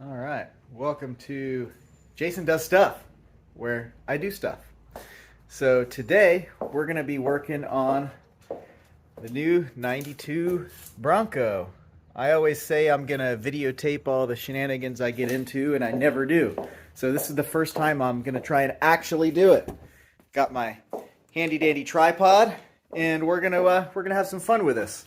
All right, welcome to Jason Does Stuff, where I do stuff. So today we're going to be working on the new 92 Bronco. I always say I'm going to videotape all the shenanigans I get into, and I never do. So this is the first time I'm going to try and actually do it. Got my handy dandy tripod, and we're gonna have some fun with this.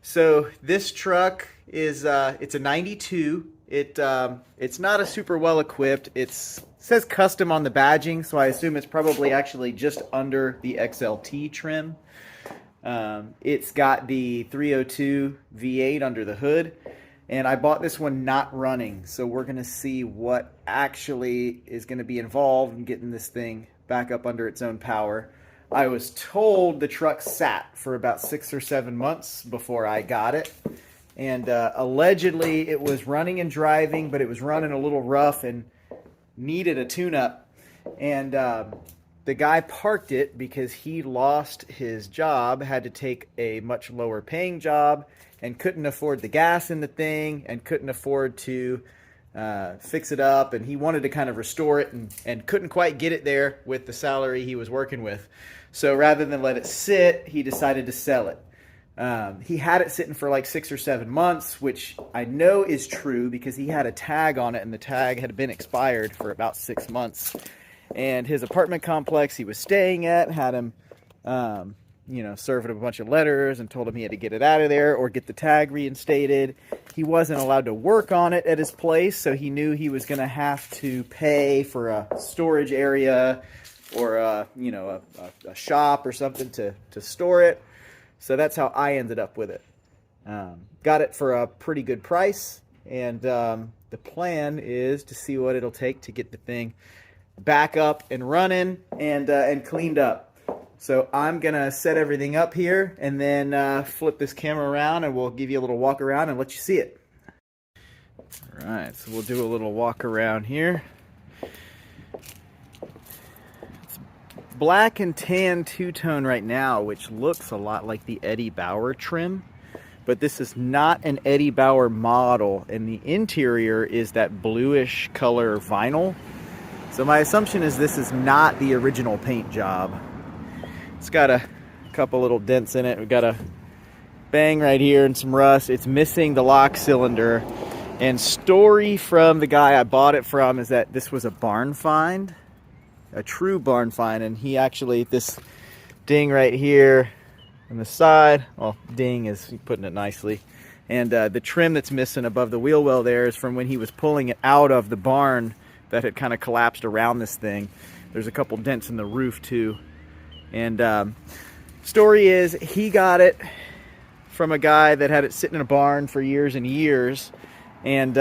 So this truck is it's a 92. It's not a super well equipped. It says custom on the badging, so I assume it's probably actually just under the XLT trim. It's got the 302 V8 under the hood, and I bought this one not running, so we're gonna see what actually is gonna be involved in getting this thing back up under its own power. I was told the truck sat for about 6 or 7 months before I got it. And allegedly it was running and driving, but it was running a little rough and needed a tune-up. And the guy parked it because he lost his job, had to take a much lower paying job, and couldn't afford the gas in the thing, and couldn't afford to fix it up. And he wanted to kind of restore it and couldn't quite get it there with the salary he was working with. So rather than let it sit, he decided to sell it. He had it sitting for like 6 or 7 months, which I know is true because he had a tag on it, and the tag had been expired for about 6 months. And his apartment complex he was staying at had him, served him a bunch of letters and told him he had to get it out of there or get the tag reinstated. He wasn't allowed to work on it at his place, so he knew he was going to have to pay for a storage area or a shop or something to store it. So that's how I ended up with it. Got it for a pretty good price, and the plan is to see what it'll take to get the thing back up and running and cleaned up. So I'm gonna set everything up here and then flip this camera around, and we'll give you a little walk around and let you see it. All right, so we'll do a little walk around here. Black and tan two-tone right now, which looks a lot like the Eddie Bauer trim, but this is not an Eddie Bauer model, and the interior is that bluish color vinyl. So my assumption is this is not the original paint job. It's got a couple little dents in it. We've got a bang right here and some rust. It's missing the lock cylinder, and story from the guy I bought it from is that this was a barn find. A true barn find, and he actually, this ding right here on the side, well, ding is putting it nicely, and the trim that's missing above the wheel well there is from when he was pulling it out of the barn that had kind of collapsed around this thing. There's a couple dents in the roof too, and story is he got it from a guy that had it sitting in a barn for years and years, and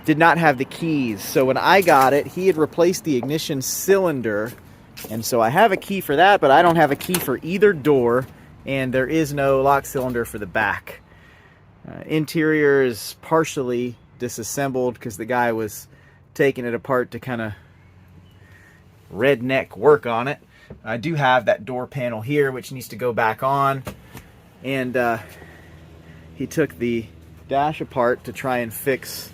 did not have the keys. So when I got it, he had replaced the ignition cylinder, and so I have a key for that, but I don't have a key for either door, and there is no lock cylinder for the back. Interior is partially disassembled because the guy was taking it apart to kind of redneck work on it. I do have that door panel here which needs to go back on, and he took the dash apart to try and fix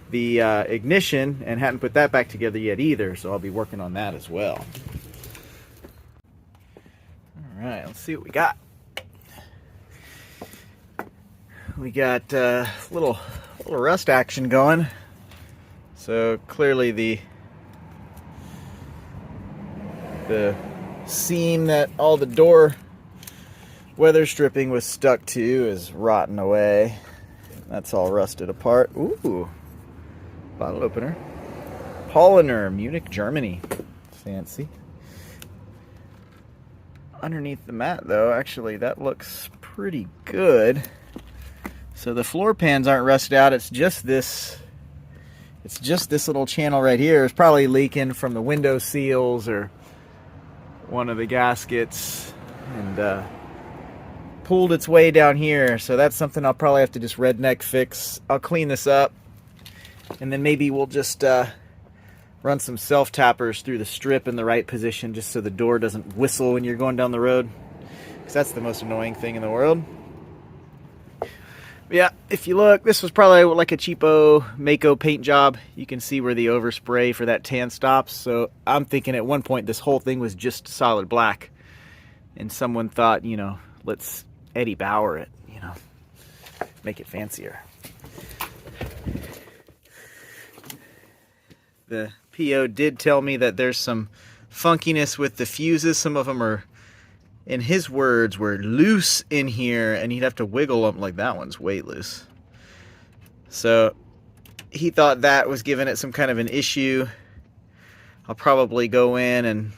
the ignition and hadn't put that back together yet either, so I'll be working on that as well. All right, let's see what we got. We got a little rust action going. So clearly the seam that all the door weather stripping was stuck to is rotting away. That's all rusted apart. Ooh. Bottle opener. Polliner, Munich, Germany. Fancy. Underneath the mat, though, actually, that looks pretty good. So the floor pans aren't rusted out. It's just this little channel right here. It's probably leaking from the window seals or one of the gaskets, and pulled its way down here. So that's something I'll probably have to just redneck fix. I'll clean this up, and then maybe we'll just run some self-tappers through the strip in the right position just so the door doesn't whistle when you're going down the road, because that's the most annoying thing in the world. Yeah, if you look, this was probably like a cheapo Mako paint job. You can see where the overspray for that tan stops. So I'm thinking at one point this whole thing was just solid black. And someone thought, you know, let's Eddie Bauer it, you know, make it fancier. The PO did tell me that there's some funkiness with the fuses. Some of them are, in his words, were loose in here, and he'd have to wiggle them. Like, that one's way loose. So he thought that was giving it some kind of an issue. I'll probably go in and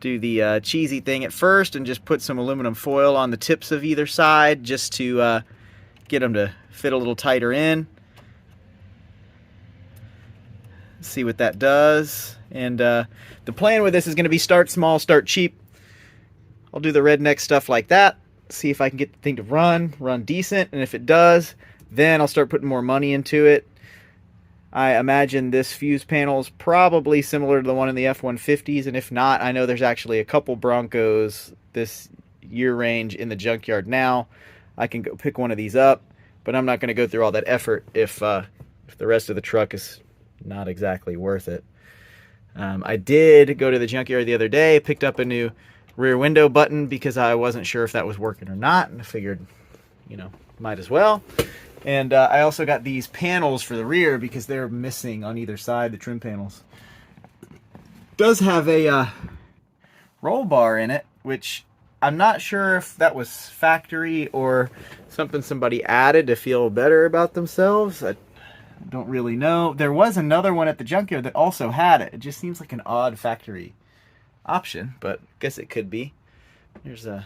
do the cheesy thing at first and just put some aluminum foil on the tips of either side just to get them to fit a little tighter in. See what that does. And the plan with this is going to be start small, start cheap. I'll do the redneck stuff like that, see if I can get the thing to run decent, and if it does, then I'll start putting more money into it. I imagine this fuse panel is probably similar to the one in the F-150s, and if not, I know there's actually a couple Broncos this year range in the junkyard now. I can go pick one of these up, but I'm not going to go through all that effort if the rest of the truck is not exactly worth it. I did go to the junkyard the other day, picked up a new rear window button because I wasn't sure if that was working or not, and I figured, you know, might as well. And I also got these panels for the rear because they're missing on either side, the trim panels. It does have a roll bar in it, which I'm not sure if that was factory or something somebody added to feel better about themselves. I don't really know. There was another one at the junkyard that also had it. It just seems like an odd factory option, but I guess it could be. There's a,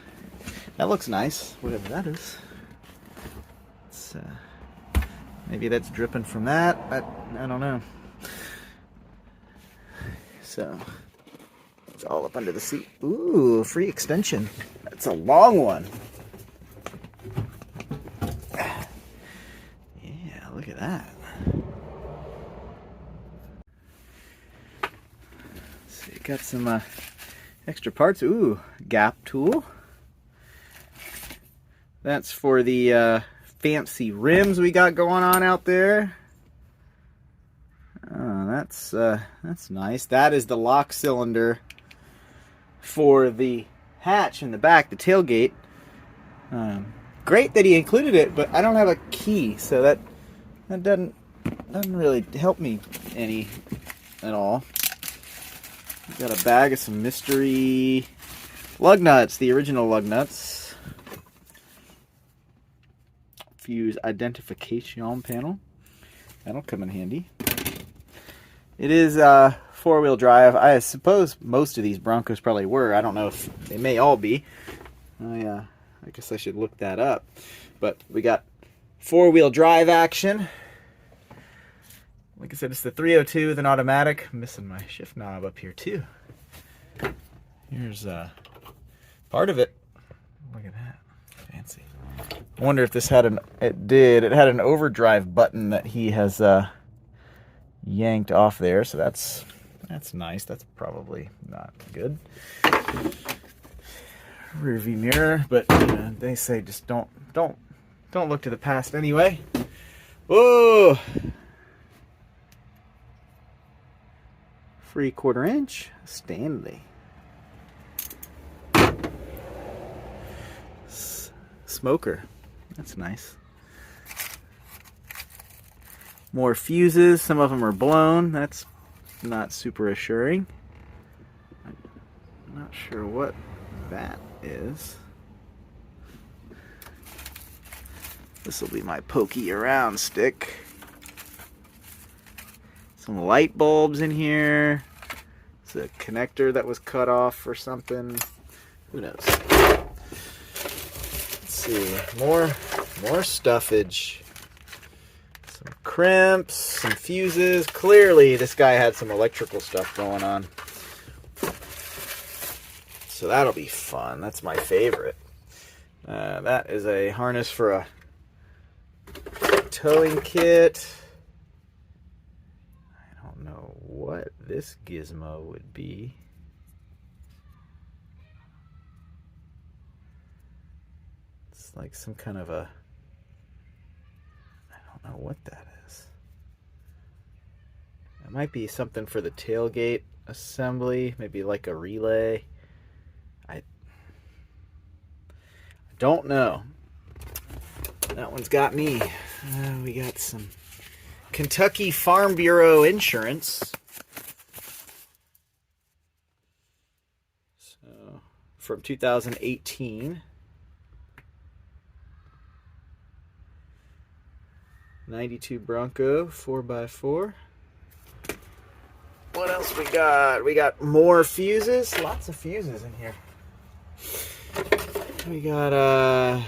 that looks nice, whatever that is. It's, maybe that's dripping from that. I don't know. So it's all up under the seat. Ooh, free extension. That's a long one. Yeah, look at that. So you got some extra parts. Ooh, gap tool. That's for the fancy rims we got going on out there. Oh, that's nice. That is the lock cylinder for the hatch in the back, the tailgate. Great that he included it, but I don't have a key, so that doesn't really help me any at all. Got a bag of some mystery lug nuts, the original lug nuts. Fuse identification panel. That'll come in handy. It is four-wheel drive. I suppose most of these Broncos probably were. I don't know if they may all be. I guess I should look that up. But we got four-wheel drive action. Like I said, it's the 302 with an automatic. I'm missing my shift knob up here too. Here's part of it. Look at that. Fancy. I wonder if this had it had an overdrive button that he has yanked off there, so that's nice. That's probably not good. Rear view mirror, but you know, they say just don't look to the past anyway. Whoa! Free 1/4 inch Stanley. Smoker. That's nice. More fuses. Some of them are blown. That's not super assuring. I'm not sure what that is. This will be my pokey around stick. Some light bulbs in here. It's a connector that was cut off or something. Who knows? Let's see. More stuffage. Some crimps, some fuses. Clearly this guy had some electrical stuff going on. So that'll be fun. That's my favorite. That is a harness for a towing kit. I don't know what this gizmo would be. It's like some kind of a know what that is. It might be something for the tailgate assembly, maybe like a relay. I don't know. That one's got me. We got some Kentucky Farm Bureau insurance. So, from 2018. 92 Bronco 4x4. What else we got? We got more fuses. Lots of fuses in here. We got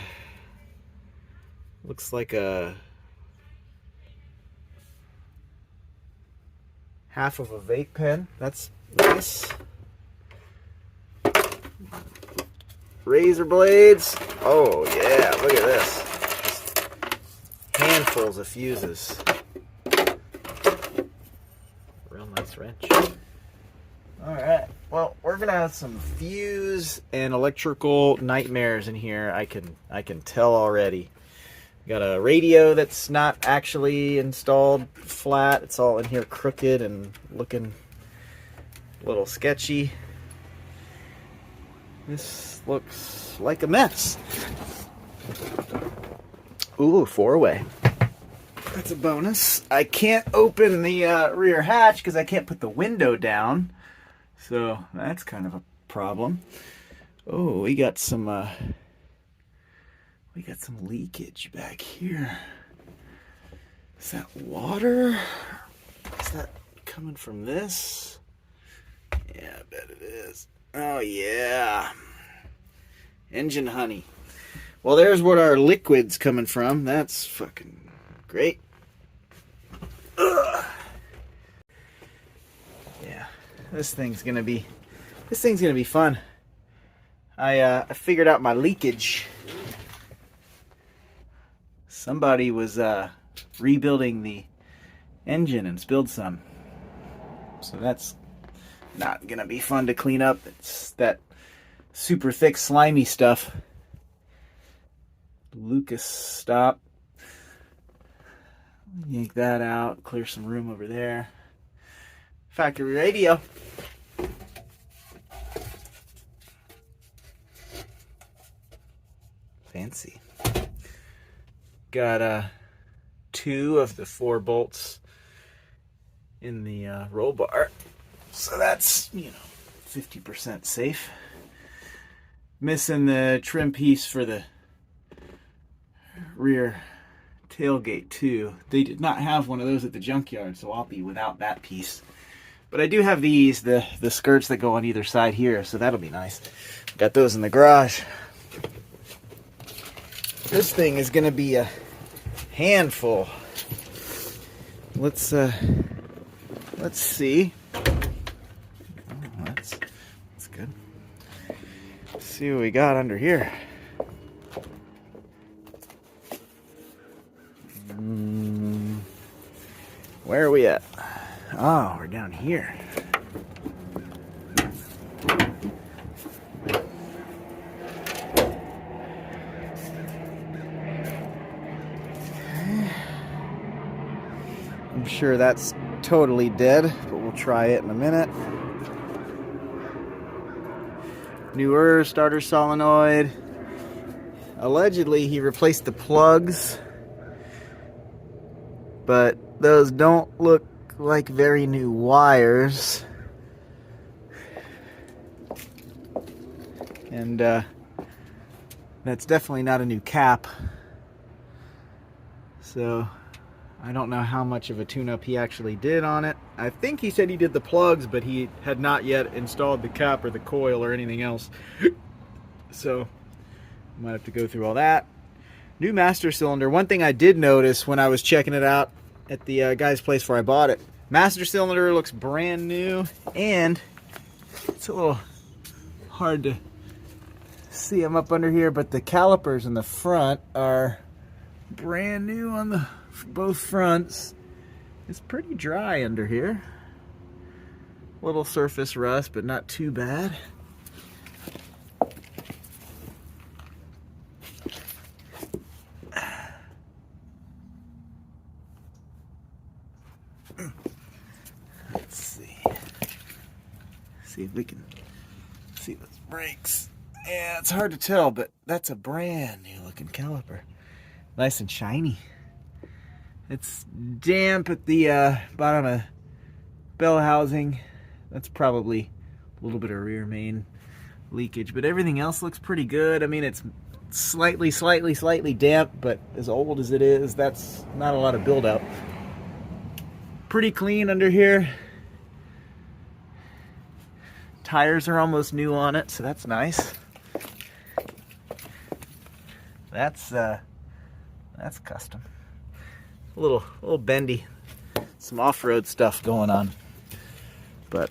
looks like a half of a vape pen. That's nice. Razor blades. Oh yeah, look at this. Just handfuls of fuses. Real nice wrench. Alright, well, we're gonna have some fuse and electrical nightmares in here. I can tell already. Got a radio that's not actually installed flat. It's all in here crooked and looking a little sketchy. This looks like a mess. Ooh, 4-way. That's a bonus. I can't open the rear hatch because I can't put the window down. So that's kind of a problem. Oh, we got some leakage back here. Is that water? Is that coming from this? Yeah, I bet it is. Oh yeah. Engine honey. Well, there's what our liquid's coming from. That's fucking great. Ugh. Yeah, this thing's gonna be fun. I figured out my leakage. Somebody was rebuilding the engine and spilled some. So that's not gonna be fun to clean up. It's that super thick slimy stuff. Lucas stop. Yank that out, clear some room over there. Factory radio. Fancy. Got 2 of the 4 bolts in the roll bar. So that's, 50% safe. Missing the trim piece for the rear tailgate too. They did not have one of those at the junkyard, so I'll be without that piece. But I do have these, the skirts that go on either side here, so that'll be nice. Got those in the garage. This thing is gonna be a handful. Let's see. Oh, that's good. Let's see what we got under here. Where are we at? Oh, we're down here. I'm sure that's totally dead, but we'll try it in a minute. Newer starter solenoid. Allegedly, he replaced the plugs, but those don't look like very new wires. And that's definitely not a new cap. So I don't know how much of a tune-up he actually did on it. I think he said he did the plugs, but he had not yet installed the cap or the coil or anything else. So I might have to go through all that. New master cylinder. One thing I did notice when I was checking it out at the guy's place where I bought it. Master cylinder looks brand new, and it's a little hard to see them up under here, but the calipers in the front are brand new on the both fronts. It's pretty dry under here. Little surface rust, but not too bad. See if we can see those brakes. Yeah, it's hard to tell, but that's a brand new looking caliper. Nice and shiny. It's damp at the bottom of bell housing. That's probably a little bit of rear main leakage, but everything else looks pretty good. I mean, it's slightly damp, but as old as it is, that's not a lot of buildup. Pretty clean under here. Tires are almost new on it, so that's nice. That's custom. A little bendy. Some off-road stuff going on. But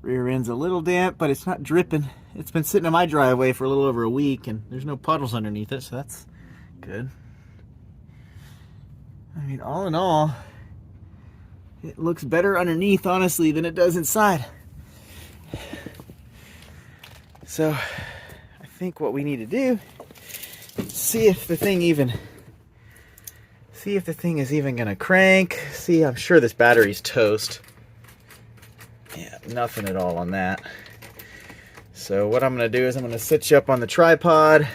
rear end's a little damp, but it's not dripping. It's been sitting in my driveway for a little over a week, and there's no puddles underneath it, so that's good. I mean, all in all, it looks better underneath, honestly, than it does inside. So, I think what we need to do is see if the thing is even gonna crank. See, I'm sure this battery's toast. Yeah, nothing at all on that. So what I'm gonna do is I'm gonna sit you up on the tripod,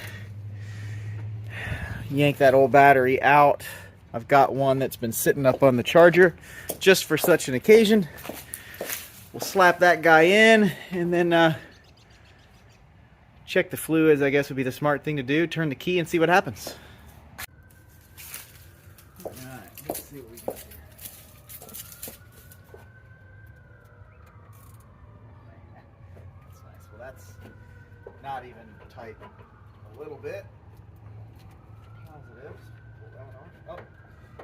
yank that old battery out. I've got one that's been sitting up on the charger just for such an occasion. We'll slap that guy in and then check the fluids, I guess would be the smart thing to do. Turn the key and see what happens. Alright, let's see what we got here. That's nice. Well, that's not even tight a little bit. Positives. Pull that one off. Oh,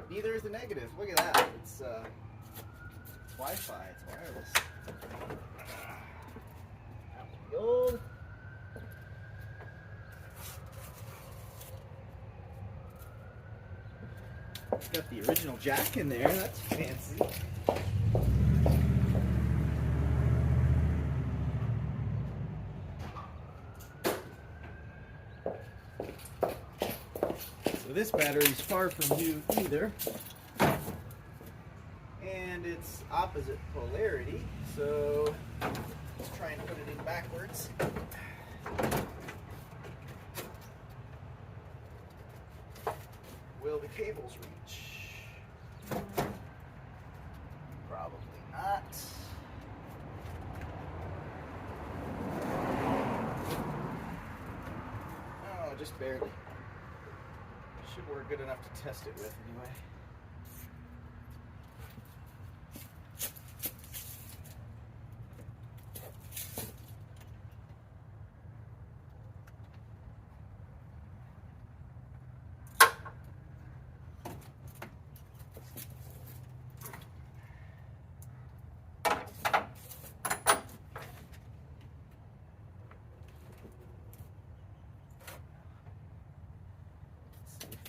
neither is the negative. Look at that. It's Wi-Fi. It's wireless. That would be old. Got the original jack in there. That's fancy. So this battery's far from new either. And it's opposite polarity. So let's try and put it in backwards. Will the cables reach? Probably not. Oh, just barely. Should work good enough to test it with anyway.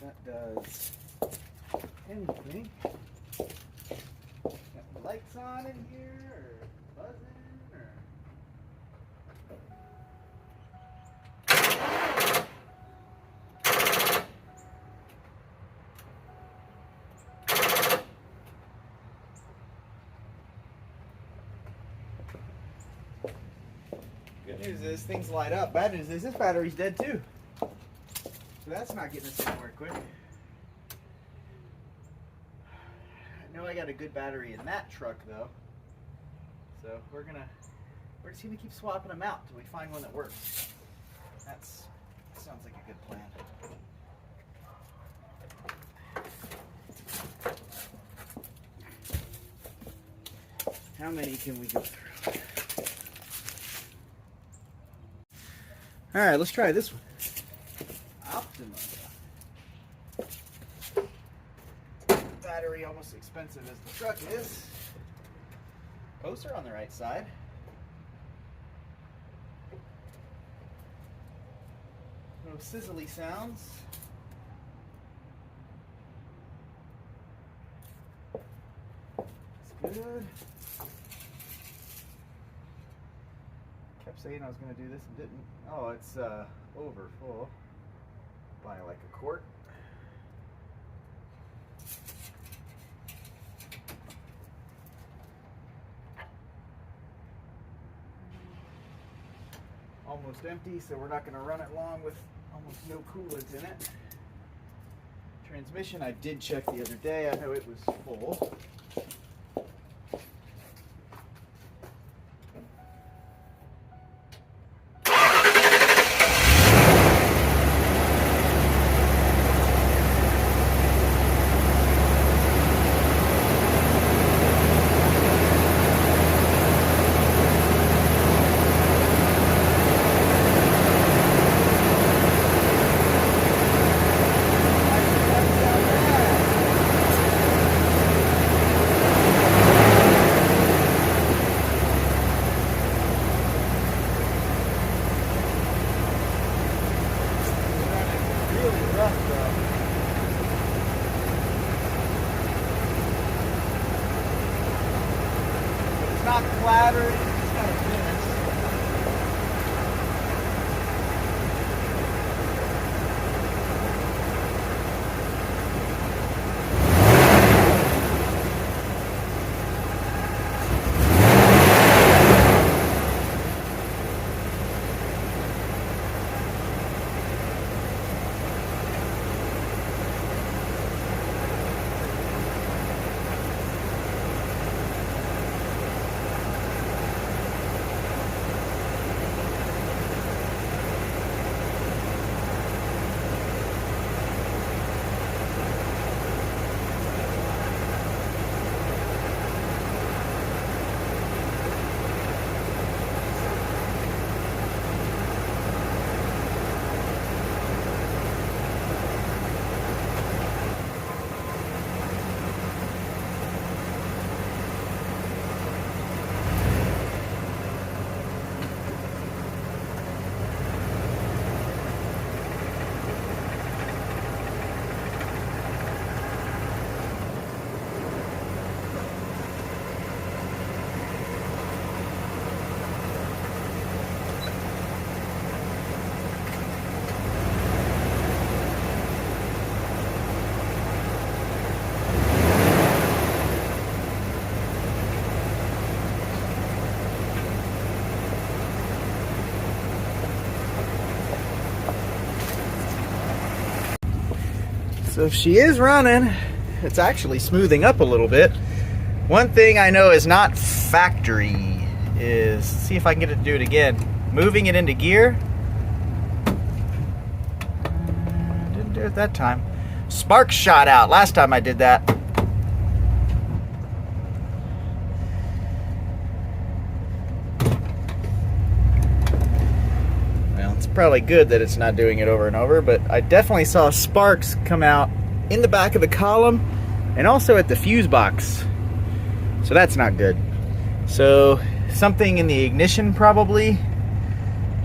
That does anything. Got the lights on in here, or buzzing, or... Good news is things light up. Bad news is this battery's dead too. So that's not getting us anywhere quick. I know I got a good battery in that truck though. So we're just gonna keep swapping them out until we find one that works. That sounds like a good plan. How many can we go through? Alright, let's try this one. Battery almost as expensive as the truck is. Poster on the right side. No sizzly sounds. It's good. Kept saying I was going to do this and didn't. Oh, it's over full by like a quart. almost empty, so we're not going to run it long with almost no coolant in it. Transmission, I did check the other day. I know it was full. Not clattered, it's kind of finished. So she is running. It's actually smoothing up a little bit. One thing I know is not factory is, see if I can get it to do it again. Moving it into gear. Didn't do it that time. Sparks shot out last time I did that. Probably good that it's not doing it over and over, but I definitely saw sparks come out in the back of the column and also at the fuse box, so that's not good. So something in the ignition probably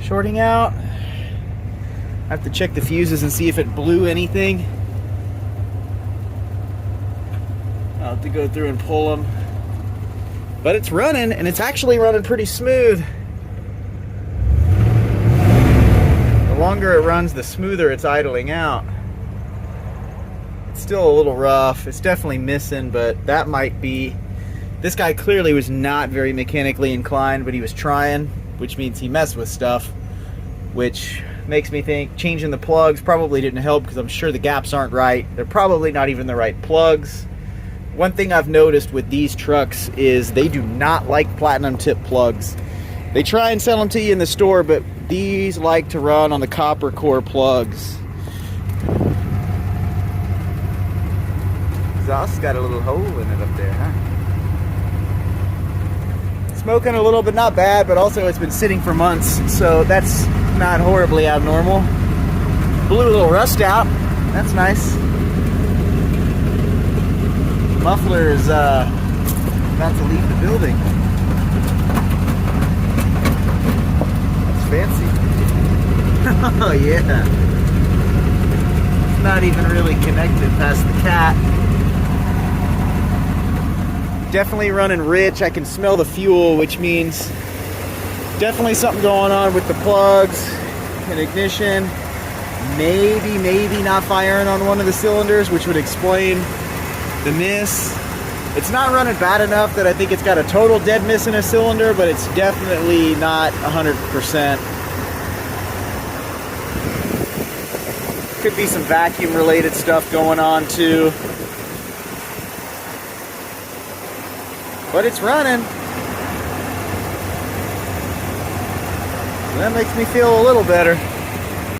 shorting out. I have to check the fuses and see if it blew anything. I'll have to go through and pull them, but it's running, and it's actually running pretty smooth. The longer it runs, the smoother it's idling out. It's still a little rough. It's definitely missing, but that might be... This guy clearly was not very mechanically inclined, but he was trying, which means he messed with stuff, which makes me think changing the plugs probably didn't help, because I'm sure the gaps aren't right. They're probably not even the right plugs. One thing I've noticed with these trucks is they do not like platinum tip plugs. They try and sell them to you in the store, but these like to run on the copper core plugs. Exhaust's got a little hole in it up there, huh? Smoking a little, but not bad, but also it's been sitting for months, so that's not horribly abnormal. Blew a little rust out. That's nice. Muffler is about to leave the building. Fancy. Oh yeah. It's not even really connected past the cat. Definitely running rich. I can smell the fuel, which means definitely something going on with the plugs and ignition. Maybe not firing on one of the cylinders, which would explain the miss. It's not running bad enough that I think it's got a total dead miss in a cylinder, but it's definitely not 100%. Could be some vacuum related stuff going on too. But it's running. That makes me feel a little better.